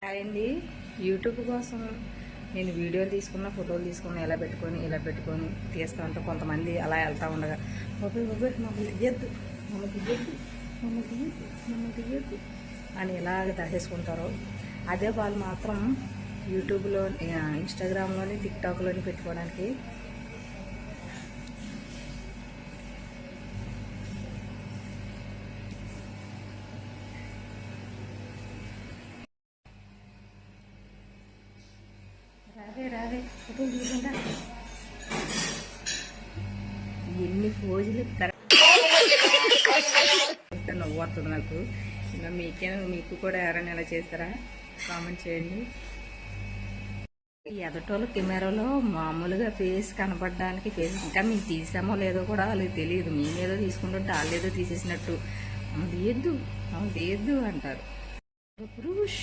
Hi అండి. YouTube కోసం నేను వీడియోలు తీసుకున్న ఫోటోలు తీసుకున్న ఇలా పెట్టుకొని తీస్తూ ఉంటా. కొంతమంది అలా వెళ్తూ ఉండగా మమ్మల్ని తీయద్దు అని ఇలాగ దాచేసుకుంటారు. అదే వాళ్ళు మాత్రం యూట్యూబ్లో ఇన్స్టాగ్రామ్లోని టిక్టాక్లోని పెట్టుకోవడానికి రావే ఫోటోలు తీసుకుంటా ఎన్ని పోజులు నవ్వు వస్తుంది నాకు. ఇంకా మీకు కూడా ఎవరైనా ఎలా చేస్తారా కామెంట్ చేయండి. ఎదటోళ్ళు కెమెరాలో మామూలుగా ఫేస్ కనపడడానికి ఫేస్ ఇంకా మేము తీసామో లేదో కూడా వాళ్ళకి తెలియదు. మేమేదో తీసుకుంటుంటే వాళ్ళు ఏదో తీసేసినట్టు తీయద్దు అంటారు. పురుష్